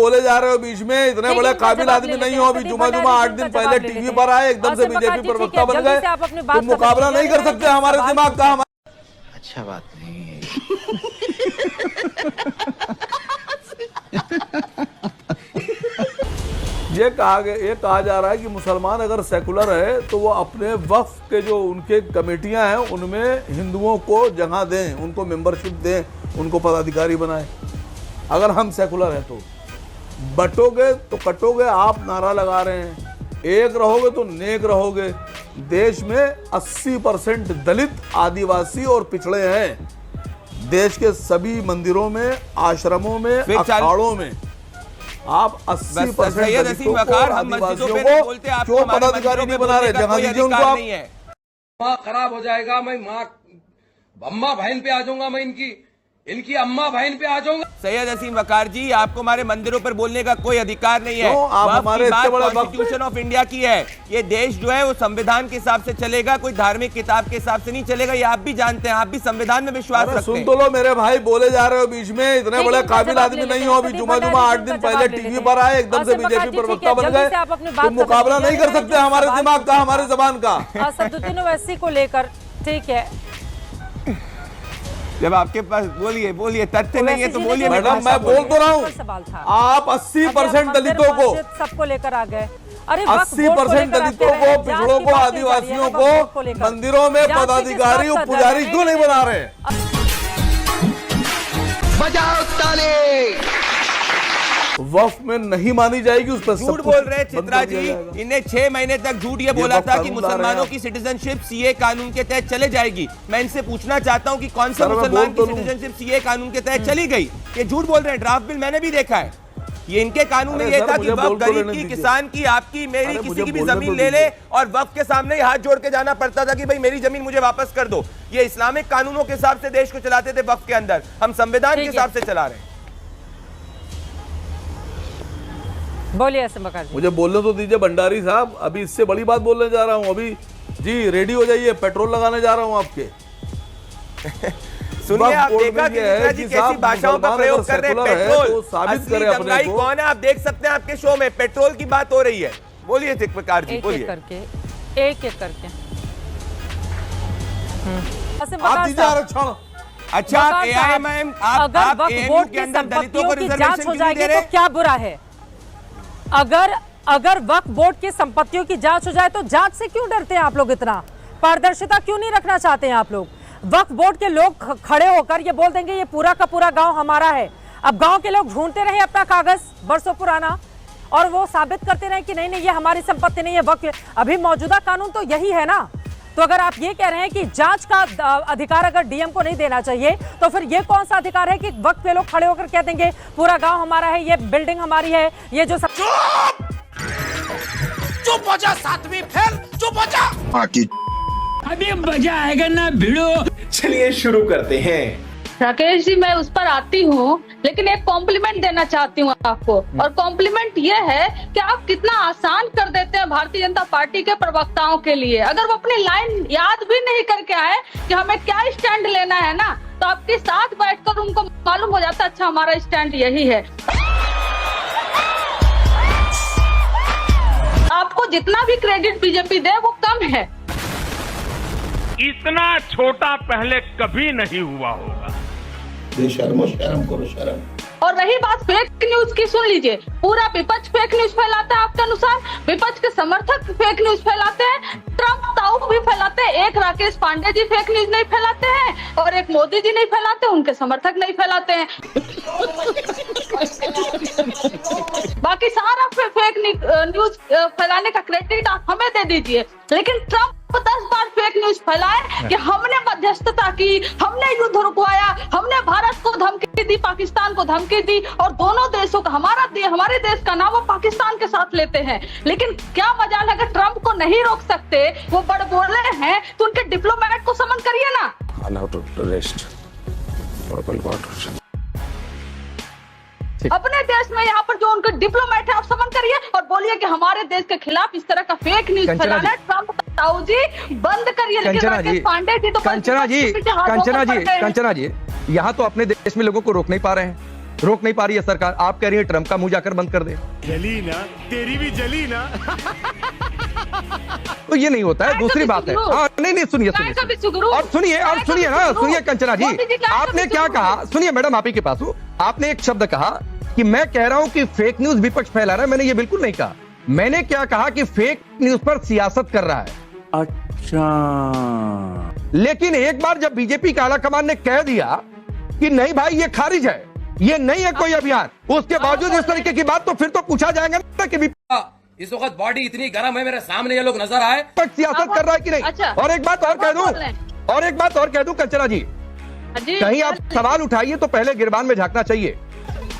बोले जा रहे हो बीच में, इतने बड़े काबिल आदमी नहीं हो। अभी जुमा 8 दिन पहले टीवी पर आए, एकदम से बीजेपी प्रवक्ता बन गए। तुम मुकाबला नहीं कर सकते हमारे दिमाग का। अच्छा बात नहीं है। ये कहा जा रहा है कि मुसलमान अगर सेकुलर है तो वो अपने वक्फ के जो उनके कमेटियां हैं उनमें हिंदुओं को जगह दें, उनको मेंबरशिप दें, उनको पदाधिकारी बनाएं। अगर हम सेकुलर हैं तो बटोगे तो कटोगे आप नारा लगा रहे हैं, एक रहोगे तो नेक रहोगे। देश में 80% दलित, आदिवासी और पिछड़े हैं। देश के सभी मंदिरों में, आश्रमों में, अखाड़ों में आप 80% क्यों पदाधिकारी नहीं बना रहे? जगह दीजिए उनको। आप खराब हो जाएगा, मैं माँ अम्मा बहन पे आ जाऊंगा, मैं इनकी अम्मा बहन पे आ जाऊंगा। सैयद असीम वकार जी, आपको हमारे मंदिरों पर बोलने का कोई अधिकार नहीं है। आप हमारे कॉन्स्टिट्यूशन ऑफ इंडिया की है। ये देश जो है वो संविधान के हिसाब से चलेगा, कोई धार्मिक किताब के हिसाब से नहीं चलेगा। ये आप भी जानते हैं, आप भी संविधान में विश्वास रखते हैं। सुन तो लो मेरे भाई, बोले जा रहे हो बीच में, इतने बड़े काबिल आदमी नहीं हो। अभी जुमा 8 दिन पहले टीवी पर आए, एकदम से बीजेपी प्रवक्ता बन गए। तुम मुकाबला नहीं कर सकते हमारे दिमाग का, हमारे जबान का। असदुद्दीन ओवैसी को लेकर ठीक है, जब आपके पास बोलिए तथ्य नहीं है तो बोलिए। मैडम मैं बोल तो रहा हूँ, आप 80% दलितों को, सबको लेकर आ गए। अरे 80% दलितों को, पिछड़ों को, आदिवासियों को मंदिरों में पदाधिकारी और पुजारी क्यों नहीं बना रहे? बजाओ ताली। वक्फ में नहीं मानी जाएगी, उस पर झूठ बोल रहे हैं चित्रा जी। इन्हें 6 महीने तक झूठ ये बोला था कि मुसलमानों की सिटीजनशिप सीए कानून के तहत चले जाएगी। मैं इनसे पूछना चाहता हूं कि कौन सा मुसलमान की सिटीजनशिप सीए कानून के तहत चली गई? ये झूठ बोल रहे हैं। ड्राफ्ट बिल मैंने भी देखा है। ये इनके कानून में ये था कि वक्फ गरीब की, किसान की, आपकी, मेरी, किसी की भी जमीन ले ले और वक्फ के सामने ही हाथ जोड़ के जाना पड़ता था कि भाई मेरी जमीन मुझे वापस कर दो। ये इस्लामिक कानूनों के हिसाब से देश को चलाते थे वक्फ के अंदर। हम संविधान के हिसाब से चला रहे हैं। बोलिए असीम वकार जी। मुझे बोलने तो दीजिए भंडारी साहब, अभी इससे बड़ी बात बोलने जा रहा हूँ। अभी जी रेडी हो जाइए, पेट्रोल लगाने जा रहा हूँ आपके। सुनिए, आप देखा कि चित्रा जी कैसी भाषाओं का प्रयोग कर रहे हैं। पेट्रोल साबित करें अपने को। कौन है आप देख सकते हैं आपके शो में, पेट्रोल की बात हो रही है। बोलिए वकार जी, बोलिए। एक एक करके आप दीजिए आरक्षण। अच्छा, एआईएमआईएम आप एएमयू के अंदर दलितों को रिजर्वेशन क्यों नहीं दे रहे? तो क्या बुरा है? अगर वक्फ बोर्ड की संपत्तियों की जांच हो जाए तो जांच से क्यों डरते हैं आप लोग? इतना पारदर्शिता क्यों नहीं रखना चाहते हैं आप लोग? वक्फ बोर्ड के लोग खड़े होकर ये बोल देंगे ये पूरा का पूरा गांव हमारा है। अब गांव के लोग ढूंढते रहे अपना कागज बरसों पुराना और वो साबित करते रहे कि नहीं ये हमारी संपत्ति नहीं है, वक्फ। अभी मौजूदा कानून तो यही है ना। तो अगर आप ये कह रहे हैं कि जांच का अधिकार अगर डीएम को नहीं देना चाहिए, तो फिर ये कौन सा अधिकार है कि वक्त पे लोग खड़े होकर कह देंगे पूरा गांव हमारा है, ये बिल्डिंग हमारी है, ये जो सब। चुप हो जा, 7वीं फेल, चुप हो जा। अभी मजा आएगा ना भिड़ो। चलिए शुरू करते हैं। राकेश जी, मैं उस पर आती हूँ, लेकिन एक कॉम्प्लीमेंट देना चाहती हूँ आपको। और कॉम्प्लीमेंट ये है कि आप कितना आसान कर देते हैं भारतीय जनता पार्टी के प्रवक्ताओं के लिए। अगर वो अपनी लाइन याद भी नहीं करके आए कि हमें क्या स्टैंड लेना है ना, तो आपके साथ बैठकर उनको मालूम हो जाता अच्छा हमारा स्टैंड यही है। आपको जितना भी क्रेडिट बीजेपी दे वो कम है। इतना छोटा पहले कभी नहीं हुआ होगा। शर्म करो शर्म। और रही बात फेक न्यूज की, सुन लीजिए, पूरा विपक्ष फेक न्यूज फैलाता है आपके अनुसार। विपक्ष के समर्थक फेक न्यूज फैलाते हैं, ट्रम्प ताऊ भी फैलाते हैं। एक राकेश पांडे जी फेक न्यूज नहीं फैलाते हैं और एक मोदी जी नहीं फैलाते, उनके समर्थक नहीं फैलाते हैं। बाकी सारा फेक न्यूज फैलाने का क्रेडिट आप हमें दे दीजिए, लेकिन ट्रम्प 10 बार फेक न्यूज फैलाए कि हमने मध्यस्थता की, हमने युद्ध रुकवाया, हमने भारत को धमकी दी, पाकिस्तान को धमकी दी, और दोनों देशों का हमारे देश का नाम वो पाकिस्तान के साथ लेते हैं। लेकिन क्या मजाल है, अगर ट्रम्प को नहीं रोक सकते, वो बड़ बोले हैं, तो उनके डिप्लोमेट को समन करिए ना। अपने देश में यहाँ पर जो उनके डिप्लोमेट है आप समन करिए और बोलिए कि हमारे देश के खिलाफ इस तरह का फेक न्यूज फैलाना है। ट्रम्प ताऊ जी बंद करिए। लेकिन राकेश पांडे जी तो कंचना जी, यहाँ तो अपने देश में लोगों को रोक नहीं पा रहे हैं। रोक नहीं पा रही है सरकार। आप कह रही है ट्रंप का मुंह जाकर बंद कर दे। जली ना, तेरी भी जली ना। तो ये नहीं होता है। दूसरी बात है, नहीं सुनिए और सुनिए ना, सुनिए कंचना जी, आपने क्या कहा, सुनिए मैडम, आप ही के पास हूँ। आपने एक शब्द कहा कि मैं कह रहा हूं कि फेक न्यूज विपक्ष फैला रहा है। मैंने ये बिल्कुल नहीं कहा। मैंने क्या कहा कि फेक न्यूज पर सियासत कर रहा है। अच्छा, लेकिन एक बार जब बीजेपी का आलाकमान ने कह दिया कि नहीं भाई ये खारिज है, ये नहीं है कोई अभियान, उसके बावजूद इस तरीके की बात, तो फिर तो पूछा जाएगा ना कि इस वक्त बॉडी इतनी गर्म है, मेरे सामने ये लोग नजर आए, सियासत कर रहा है कि नहीं। अच्छा, और एक बात और कह दूं कंचना जी, कहीं आप सवाल उठाइए तो पहले गिरबान में झांकना चाहिए।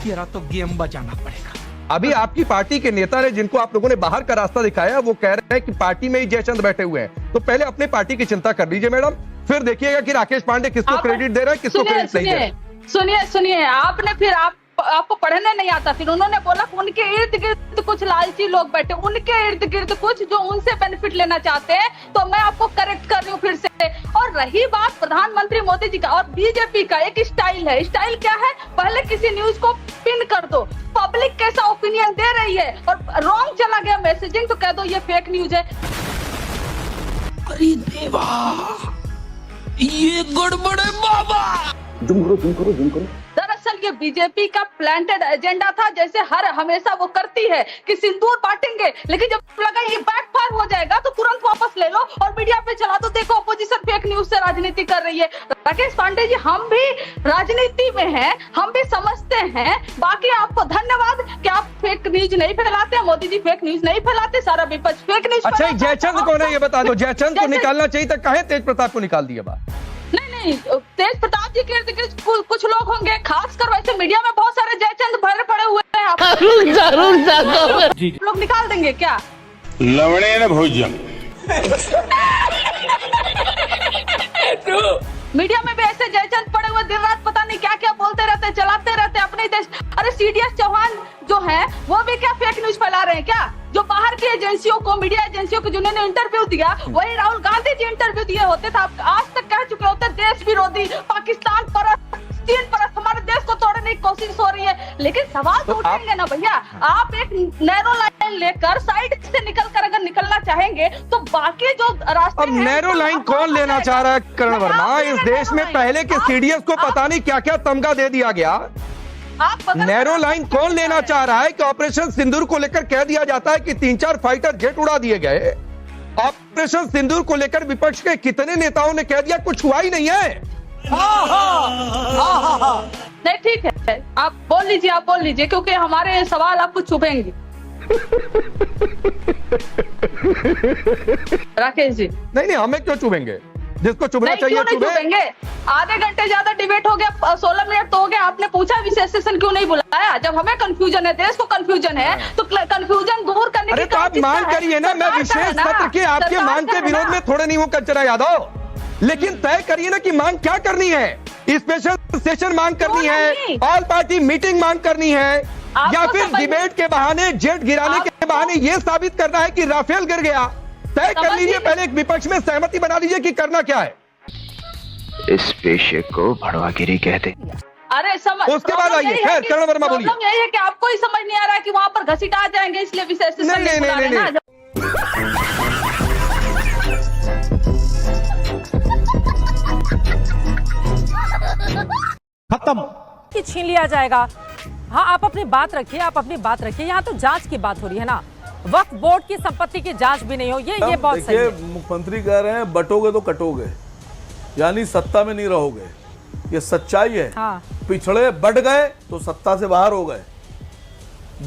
तेरा तो गेम बजाना पड़ेगा। अभी आपकी पार्टी के नेता ने, जिनको आप लोगों ने बाहर का रास्ता दिखाया, वो कह रहे हैं कि पार्टी में ही जयचंद बैठे हुए हैं। तो पहले अपने पार्टी की चिंता कर लीजिए मैडम, फिर देखिएगा कि राकेश पांडे किसको क्रेडिट दे रहे हैं, किसको क्रेडिट नहीं दे रहे हैं। सुनिए, आपने फिर आपको पढ़ने नहीं आता। फिर उन्होंने बोला कि उनके इर्द गिर्द कुछ लालची लोग बैठे, उनके इर्द गिर्द कुछ जो उनसे बेनिफिट लेना चाहते हैं। तो मैं आपको करेक्ट कर रही हूँ फिर से। और रही बात प्रधानमंत्री मोदी जी का और बीजेपी का, एक स्टाइल है। स्टाइल क्या है? पहले किसी न्यूज को पिन कर दो, पब्लिक कैसा ओपिनियन दे रही है, और रॉन्ग चला गया मैसेजिंग तो कह दो ये फेक न्यूज है। अरे देवा, ये गड़बड़ है बाबा। जुम करो। दरअसल ये बीजेपी का प्लांटेड एजेंडा था, जैसे हर हमेशा वो करती है कि सिंदूर बांटेंगे, लेकिन जब लगा ये बैकफायर हो जाएगा तो तुरंत वापस ले लो और मीडिया पे चला दो, देखो अपोजिशन फेक न्यूज से राजनीति कर रही है। राकेश पांडे जी, हम भी राजनीति में हैं, हम भी समझते हैं। बाकी आपको धन्यवाद कि आप फेक न्यूज नहीं फैलाते, मोदी जी फेक न्यूज नहीं फैलाते, सारा विपक्ष फेक न्यूज। अच्छा, जयचंद को नहीं, ये बता दो, जयचंद को निकालना चाहिए था, काहे तेज प्रताप को निकाल दिया बात? नहीं, तेज प्रताप जी के कुछ लोग होंगे, खासकर वैसे मीडिया में बहुत सारे जयचंद भरे पड़े हुए हैं। आप लोग निकाल देंगे क्या? लवणे न भोजन। मीडिया में भी ऐसे जयचंद पड़े हुए, दिन रात पता नहीं क्या क्या बोलते रहते, चलाते रहते अपने देश। अरे CDS चौहान जो है वो भी क्या फेक न्यूज फैला रहे हैं क्या? जो बाहर की एजेंसियों को, मीडिया एजेंसियों को जिन्होंने इंटरव्यू दिया, वही राहुल गांधी जी इंटरव्यू दिए होते थे। आप आज तक कह चुके होते देश विरोधी, पाकिस्तान परस्त, चीन परस्त, हमारे देश को तोड़ने की कोशिश हो रही है। लेकिन सवाल तो उठेंगे ना भैया। आप एक नैरो लाइन लेकर साइड से निकलकर अगर निकलना चाहेंगे तो बाकी जो रास्ते, अब नैरो लाइन कौन लेना चाह रहा है करण वर्मा? इस देश में पहले के CDS को पता नहीं क्या क्या तमगा दे दिया गया। नैरो लाइन कौन लेना चाह रहा है कि ऑपरेशन सिंदूर को लेकर कह दिया जाता है कि 3-4 फाइटर जेट उड़ा दिए गए। ऑपरेशन सिंदूर को लेकर विपक्ष के कितने नेताओं ने कह दिया कुछ हुआ ही नहीं है। नहीं, ठीक है, आप बोल लीजिए, क्योंकि हमारे सवाल आपको छुपेंगे। राकेश जी, नहीं, हमें क्यों चुभेंगे? जिसको चुभना चाहिए चुभेंगे। आधे घंटे ज्यादा डिबेट हो गया, 16 मिनट तो हो गया। आपने पूछा विशेष सेशन क्यों नहीं बुलाया? जब हमें कंफ्यूजन है, देश को कंफ्यूजन है, तो कंफ्यूजन दूर करने की तो आप मांग करिए ना। मैं विशेष सत्र के आपके मांग के विरोध में थोड़े नहीं हूँ कंचना यादव, लेकिन तय करिए ना कि मांग क्या करनी है। स्पेशल सेशन मांग करनी है, ऑल पार्टी मीटिंग मांग करनी है, या फिर डिबेट के बहाने, जेट गिराने के बहाने ये साबित करना है कि राफेल गिर गया? तय कर लीजिए पहले, एक विपक्ष में सहमति बना लीजिए कि करना क्या है। इस पेशे को भड़वागिरी कहते। अरे समझ, उसके बाद आइए, खैर करण वर्मा बोलिए। प्रॉब्लम यही है कि आपको ही समझ नहीं आ रहा है कि वहां पर घसीटा जाएंगे, इसलिए विशेष सेशन नहीं बुला रहे ना। खत्म कि छीन लिया जाएगा। हाँ, आप अपनी बात रखिए, यहाँ तो जांच की बात हो रही है ना। वक्फ बोर्ड की संपत्ति की जांच भी नहीं हो, ये बहुत सही है। मुख्यमंत्री कह रहे हैं बटोगे तो कटोगे, यानी सत्ता में नहीं रहोगे, ये सच्चाई है। हाँ। पिछड़े बढ़ गए तो सत्ता से बाहर हो गए,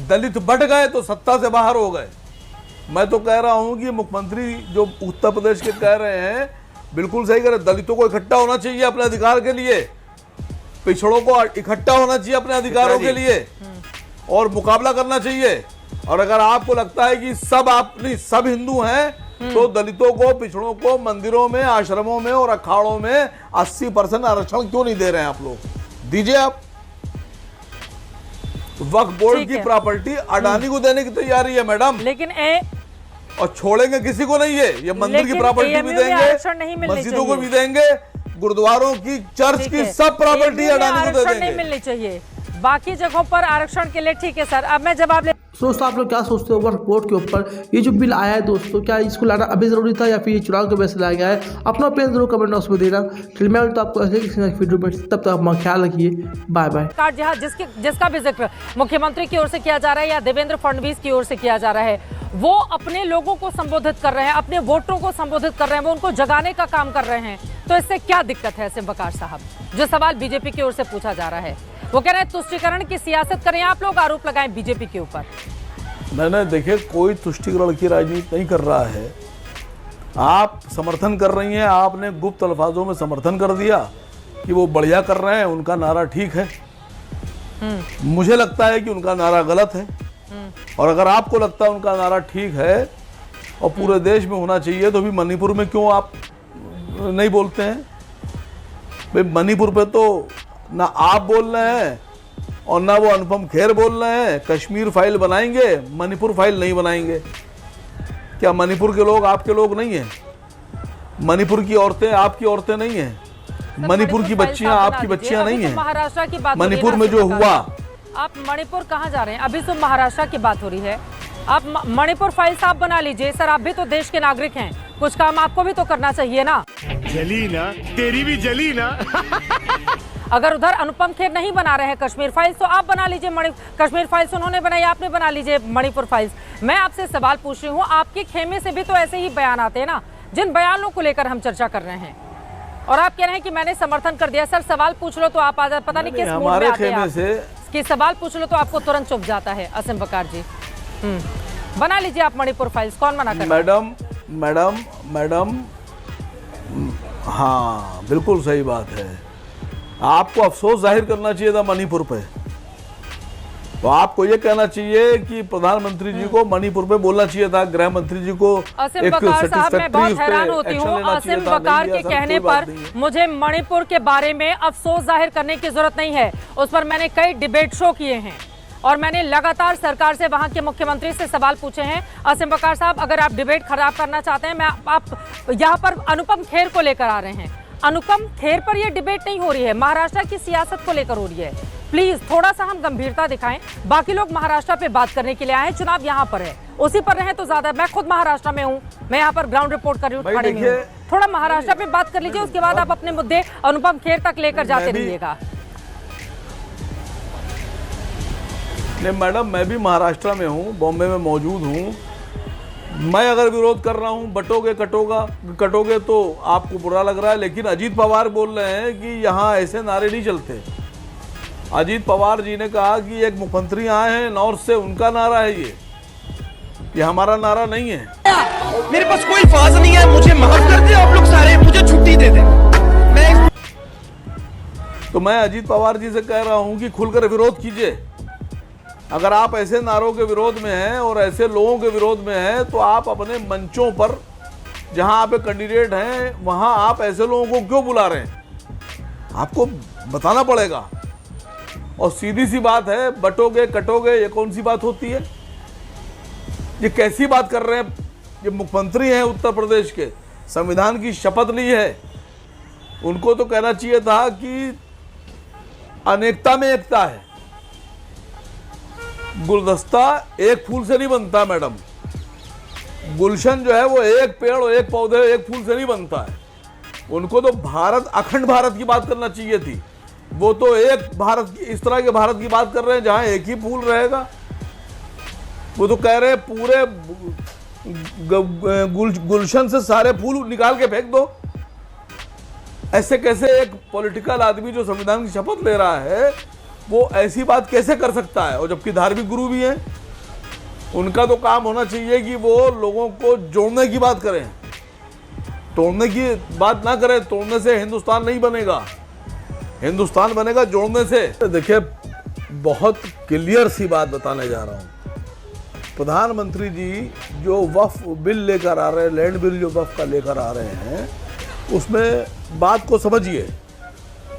दलित बढ़ गए तो सत्ता से बाहर हो गए। मैं तो कह रहा हूं कि मुख्यमंत्री जो उत्तर प्रदेश के कह रहे हैं बिल्कुल सही कह रहे हैं। दलितों को इकट्ठा होना चाहिए अपने अधिकार के लिए, पिछड़ों को इकट्ठा होना चाहिए अपने अधिकारों के लिए और मुकाबला करना चाहिए। और अगर आपको लगता है कि सब हिंदू हैं तो दलितों को, पिछड़ों को मंदिरों में, आश्रमों में और अखाड़ों में 80% आरक्षण क्यों नहीं दे रहे हैं? आप लोग दीजिए। आप वक्फ बोर्ड की प्रॉपर्टी अडानी को देने की तैयारी है मैडम, लेकिन और छोड़ेंगे किसी को नहीं है। ये मंदिर की प्रॉपर्टी भी देंगे, मस्जिदों को भी देंगे, गुरुद्वारों की, चर्च की, सब प्रॉपर्टी अडानी को दे देंगे। नहीं मिलनी चाहिए। बाकी जगहों पर आरक्षण के लिए ठीक है सर। अब मैं जवाब ले दोस्तों आप लोग क्या सोचते हो वक्फ बोर्ड के ऊपर? ये जो बिल आया है दोस्तों, क्या इसको लाना अभी ज़रूरी था या फिर ये चुनाव के वजह से लाया गया है? अपना ओपिनियन जरूर कमेंट बॉक्स में देना। फिर मैं तो आपको ऐसे किसी वीडियो में, तब तक अपना ख्याल रखिए। Bye bye. कार्ड जहाँ जिसका भी जिक्र मुख्यमंत्री की ओर से किया जा रहा है या देवेंद्र फडणवीस की ओर से किया जा रहा है, वो अपने लोगों को संबोधित कर रहे हैं, अपने वोटरों को संबोधित कर रहे हैं, वो उनको जगाने का काम कर रहे हैं। तो इससे क्या दिक्कत है सिम वकार साहब? जो सवाल बीजेपी की ओर से पूछा जा रहा है, वो कह रहे हैं तुष्टीकरण की सियासत करें आप लोग, आरोप लगाएं बीजेपी के ऊपर। मैंने देखिए कोई तुष्टीकरण की राजनीति नहीं कर रहा है। आप समर्थन कर रही हैं, आपने गुप्त अल्फाजों में समर्थन कर दिया कि वो बढ़िया कर रहे हैं, उनका नारा ठीक है। मुझे लगता है कि उनका नारा गलत है, और अगर आपको लगता है उनका नारा ठीक है और पूरे देश में होना चाहिए, तो भी मणिपुर में क्यों आप नहीं बोलते हैं? भाई मणिपुर पे तो ना आप बोल रहे हैं और ना वो अनुपम खेर बोल रहे हैं। कश्मीर फाइल बनाएंगे, मणिपुर फाइल नहीं बनाएंगे। क्या मणिपुर के लोग आपके लोग नहीं हैं? मणिपुर की औरतें आपकी औरतें नहीं हैं? मणिपुर की बच्चियां आपकी बच्चियां नहीं हैं? महाराष्ट्र की बात मणिपुर में जो हुआ, आप मणिपुर कहाँ जा रहे हैं? अभी तो महाराष्ट्र की बात हो रही है। आप मणिपुर फाइल्स आप बना लीजिए सर, आप भी तो देश के नागरिक हैं, कुछ काम आपको भी तो करना चाहिए ना। जली ना, तेरी भी जली ना। अगर उधर अनुपम खेर नहीं बना रहे हैं कश्मीर फाइल्स, तो आप बना लीजिए। कश्मीर फाइल्स उन्होंने बनाई, आपने बना लीजिए मणिपुर फाइल्स। मैं आपसे सवाल पूछ रही हूँ, आपके खेमे से भी तो ऐसे ही बयान आते हैं ना, जिन बयानों को लेकर हम चर्चा कर रहे हैं, और आप कह रहे हैं कि मैंने समर्थन कर दिया। सर सवाल पूछ लो तो आप आ जाते, पता नहीं किस मूड में आते हैं कि सवाल पूछ लो तो आपको तुरंत चुप जाता है। असीम वकार जी, बना लीजिए आप मणिपुर फाइल्स, कौन मना कर? मैडम, हाँ बिल्कुल सही बात है। आपको अफसोस जाहिर करना चाहिए था मणिपुर पे, तो आपको ये कहना चाहिए कि प्रधानमंत्री जी को मणिपुर पे बोलना चाहिए था, गृह मंत्री जी को। असीम वकार साहब, मैं बहुत हैरान होती हूँ, असीम वकार के कहने पर मुझे मणिपुर के बारे में अफसोस जाहिर करने की जरूरत नहीं है। उस पर मैंने कई डिबेट शो किए हैं और मैंने लगातार सरकार से, वहां के मुख्यमंत्री से सवाल पूछे हैं। असीम वकार साहब, अगर आप डिबेट खराब करना चाहते हैं, आप यहाँ पर अनुपम खेर को लेकर आ रहे हैं। अनुपम खेर पर यह डिबेट नहीं हो रही है, महाराष्ट्र की सियासत को लेकर हो रही है। प्लीज थोड़ा सा हम गंभीरता दिखाएं। बाकी लोग महाराष्ट्र पे बात करने के लिए आए हैं, चुनाव यहाँ पर है, उसी पर रहे तो ज्यादा। मैं खुद महाराष्ट्र में हूँ, मैं यहाँ पर ग्राउंड रिपोर्ट कर रही हूँ, खड़े में हूँ। थोड़ा महाराष्ट्र पे बात कर लीजिए, उसके बाद आप अपने मुद्दे अनुपम खेर तक लेकर जाते रहिएगा। नहीं मैडम, मैं भी महाराष्ट्र में हूँ, बॉम्बे में मौजूद हूँ। मैं अगर विरोध कर रहा हूँ, कटोगे तो आपको बुरा लग रहा है, लेकिन अजीत पवार बोल रहे हैं कि यहाँ ऐसे नारे नहीं चलते। अजीत पवार जी ने कहा कि एक मुख्यमंत्री आए हैं नॉर्थ से, उनका नारा है ये हमारा नारा नहीं है। मेरे पास कोई फाज नहीं है, मुझे माफ कर दे आप लोग सारे, मुझे छुट्टी दे दे। तो मैं अजीत पवार जी से कह रहा हूँ कि खुलकर विरोध कीजिए। अगर आप ऐसे नारों के विरोध में हैं और ऐसे लोगों के विरोध में हैं, तो आप अपने मंचों पर जहां आप कैंडिडेट हैं, वहां आप ऐसे लोगों को क्यों बुला रहे हैं? आपको बताना पड़ेगा। और सीधी सी बात है, बटोगे कटोगे, ये कौन सी बात होती है? ये कैसी बात कर रहे हैं? ये मुख्यमंत्री हैं उत्तर प्रदेश के, संविधान की शपथ ली है, उनको तो कहना चाहिए था कि अनेकता में एकता है। गुलदस्ता एक फूल से नहीं बनता मैडम, गुलशन जो है वो एक पेड़ और एक पौधे एक फूल से नहीं बनता है। उनको तो भारत, अखंड भारत की बात करना चाहिए थी। वो तो एक भारत, इस तरह के भारत की बात कर रहे हैं जहां एक ही फूल रहेगा। वो तो कह रहे हैं पूरे गुलशन से सारे फूल निकाल के फेंक दो। ऐसे कैसे एक पॉलिटिकल आदमी जो संविधान की शपथ ले रहा है, वो ऐसी बात कैसे कर सकता है? और जबकि धार्मिक गुरु भी हैं, उनका तो काम होना चाहिए कि वो लोगों को जोड़ने की बात करें, तोड़ने की बात ना करें। तोड़ने से हिंदुस्तान नहीं बनेगा, हिंदुस्तान बनेगा जोड़ने से। देखिए, बहुत क्लियर सी बात बताने जा रहा हूँ। प्रधानमंत्री जी जो वक्फ बिल लेकर आ रहे हैं, लैंड बिल जो वक्फ का लेकर आ रहे हैं, उसमें बात को समझिए।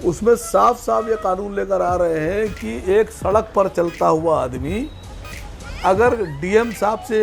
उसमें साफ साफ ये कानून लेकर आ रहे हैं कि एक सड़क पर चलता हुआ आदमी अगर डीएम साहब से